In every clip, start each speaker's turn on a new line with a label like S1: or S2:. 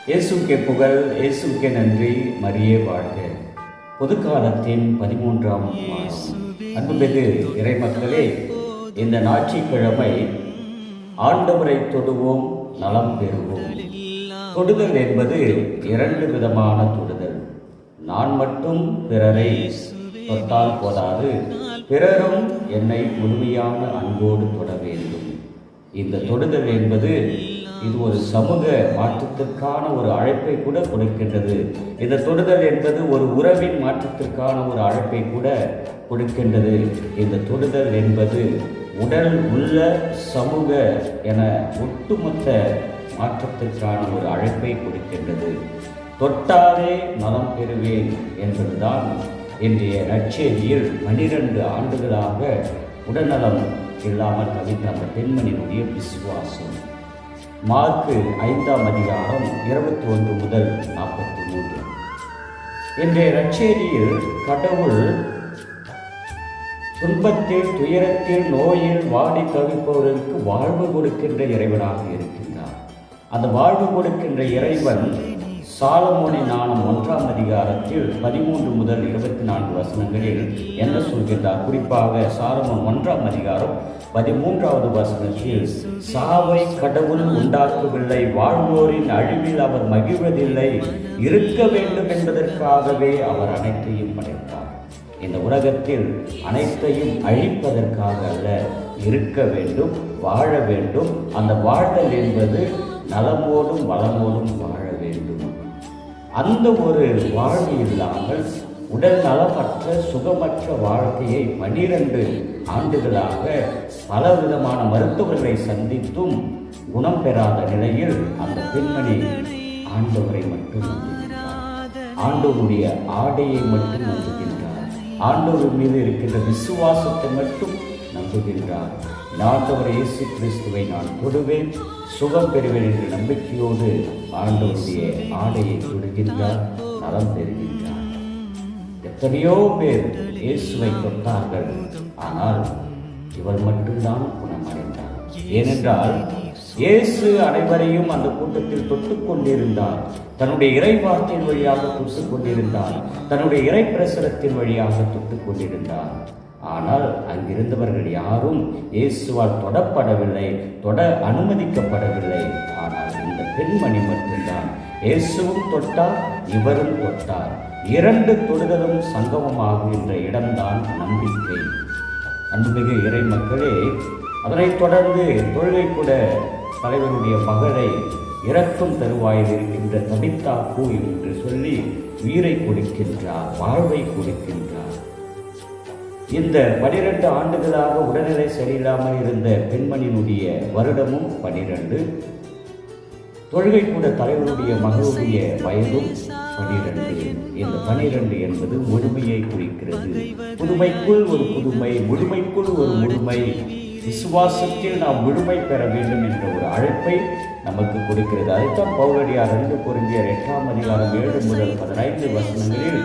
S1: இயேசுக்கே புகழ், இயேசுக்கே நன்றி, மரியே வாழ்க. பொதுக்காலத்தின் 13ஆம் மாதம். அன்புமிகு இறைமக்களே, இந்த ஞாயிற்றுக்கிழமை ஆண்டவரை தொடுவோம், நலம் பெறுவோம். தொடுதல் என்பது 2 விதமான தொடுதல். நான் மட்டும் பிறரை தொட்டால் போதாது, பிறரும் என்னை முழுமையான அன்போடு தொட வேண்டும். இந்த தொடுதல் என்பது இது ஒரு சமூக மாற்றத்திற்கான ஒரு அழைப்பை கூட கொடுக்கின்றது. இந்த தொடுதல் என்பது ஒரு உறவின் மாற்றத்திற்கான ஒரு அழைப்பை கூட கொடுக்கின்றது. இந்த தொடுதல் என்பது உடல் உள்ள சமூக என ஒட்டுமொத்த மாற்றத்திற்கான ஒரு அழைப்பை கொடுக்கின்றது. தொட்டாலே நலம் பெறுவேன் என்பதுதான் இன்றைய நற்செய்தியில் 12 ஆண்டுகளாக உடல்நலம் இல்லாமல் தவித்த அந்த பெண்மணியினுடைய விசுவாசம். மார்க்கு 5ஆம் அதிகாரம் 21 முதல் 43. இன்றைய நற்செய்தியில் கடவுள் துன்பத்தில், துயரத்தில், நோயில் வாடி தவிப்பவர்களுக்கு வாழ்வு கொடுக்கின்ற இறைவனாக இருக்கின்றார். அந்த வாழ்வு கொடுக்கின்ற இறைவன் சாலமோனின் ஞானம் 1ஆம் அதிகாரத்தில் 13 முதல் 24 வசனங்களில் என்ன சொல்கின்றார்? குறிப்பாக சாலமோன் 1ஆம் அதிகாரம் 13வது வசனத்தில், சாவை கடவுள் உண்டாக்கவில்லை, வாழ்வோரின் அழிவில் அவர் மகிழ்வதில்லை, இருக்க வேண்டும் என்பதற்காகவே அவர் அனைத்தையும் படைத்தார். இந்த உலகத்தில் அனைத்தையும் அழிப்பதற்காக அல்ல, இருக்க வேண்டும், வாழ வேண்டும். அந்த வாழ்தல் என்பது நலமோடும் வளமோடும் வாழ வேண்டும். அந்த ஒரு வாழ்வு இல்லாமல் உடல் நலமற்ற சுகமற்ற வாழ்க்கையை 12 ஆண்டுகளாக பலவிதமான மருத்துவர்களை சந்தித்தும் குணம் பெறாத நிலையில் அந்த பெண்மணி ஆண்டவரை மட்டும் நம்புகின்றார். ஆண்டவருடைய ஆடையை மட்டும் நம்புகின்றார். ஆண்டவர் மீது இருக்கின்ற விசுவாசத்தை மட்டும் நம்புகின்றார். ஆண்டவர் இயேசு கிறிஸ்துவை நான் தொடுவேன், சுகம் பெறுவேன் என்ற நம்பிக்கையோடு ஆண்டவருடைய ஆடையை தொடுகின்றார், நலம் பெறுகின்றார். எத்தனையோ பேர் இயேசுவை தொட்டார்கள், ஆனால் இவர் மட்டும்தான் குணமடைந்தார். ஏனென்றால் இயேசு அனைவரையும் அந்த கூட்டத்தில் தொட்டுக் கொண்டிருந்தார். தன்னுடைய இறை வார்த்தையின் வழியாக தொட்டுக் கொண்டிருந்தார். தன்னுடைய இறை பிரசரத்தின் வழியாக தொட்டுக் கொண்டிருந்தார். ஆனால் அங்கிருந்தவர்கள் யாரும் இயேசுவால் தொடப்படவில்லை, தொட அனுமதிக்கப்படவில்லை. ஆனால் இந்த பெண்மணி மட்டும்தான். இயேசுவும் தொட்டார், இவரும் தொட்டார். 2 தொடுதலும் சங்கமமாகின்ற இடம்தான் நம்பிக்கை. அன்புமிகு இறை மக்களே, அதனைத் தொடர்ந்து தொழுகை கூட தலைவருடைய மகளை இறக்கும் தருவாயில் இருக்கின்ற தபித்தா பூ என்று சொல்லி உயிரை கொடுக்கின்றார், வாழ்வை கொடுக்கின்றார். இந்த 12 ஆண்டுகளாக உடல்நிலை சரியில்லாமல் இருந்த பெண்மணியினுடைய வருடமும் 12, தொழுகை கூட தலைவருடைய மகளுடைய வயதும் 12. இந்த 12 என்பது முழுமையை குறிக்கிறது. புதுமைக்குள் ஒரு புதுமை, முழுமைக்குள் ஒரு முழுமை. விசுவாசத்தில் நாம் முழுமை பெற வேண்டும் என்ற ஒரு அழைப்பை நமக்கு கொடுக்கிறது. அதைத்தான் பவுலடியார் 2 கொரிந்தியர் 8ஆம் அதிகாரம் 7 முதல் 15 வசனங்களில்,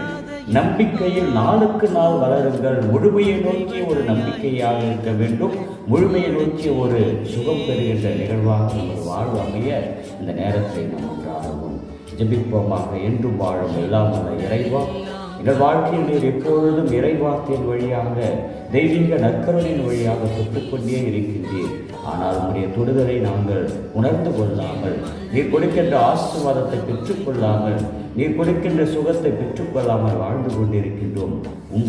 S1: நம்பிக்கையில் நாளுக்கு நாள் வளருங்கள், முழுமையை நோக்கிய ஒரு நம்பிக்கையாக இருக்க வேண்டும், முழுமையை நோக்கிய ஒரு சுகம் பெறுகின்ற நிகழ்வாக நமது வாழ்வு அமைய இந்த நேரத்தை நாம் ஒன்றாகவும் ஜெபிப்போமாக. என்றும் வாழும் எல்லாம் வல்ல இறைவா, எங்கள் வாழ்க்கையில் நீர் எப்பொழுதும் இறைவார்த்தையின் வழியாக, தெய்வீக நற்கருணையின் வழியாக தொட்டுக்கொண்டே இருக்கின்றீர். ஆனால் உடைய தொடுதலை நாங்கள் உணர்ந்து கொள்ளாமல், நீர் கொடுக்கின்ற ஆசீர்வாதத்தை பெற்றுக்கொள்ளாமல், நீர் கொடுக்கின்ற சுகத்தை பெற்றுக்கொள்ளாமல் வாழ்ந்து கொண்டிருக்கின்றோம்.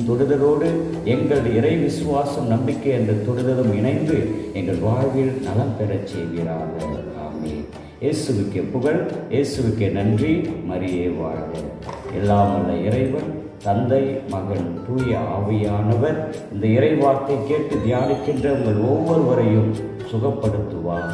S1: தொடுதலோடு எங்கள் இறை விசுவாசம், நம்பிக்கை என்ற தொடுதலும் இணைந்து எங்கள் வாழ்வில் நலம் பெறச் செய்வீராக. ஆமென். இயேசுவுக்கே புகழ், இயேசுவுக்கே நன்றி, மரியே வாழ்க. எல்லாம் வல்ல இறைவன், தந்தை, மகன், தூய ஆவியானவர் இந்த இறை வார்த்தை கேட்டு தியானிக்கின்ற உங்கள் ஒவ்வொருவரையும் சுகப்படுத்துவார்.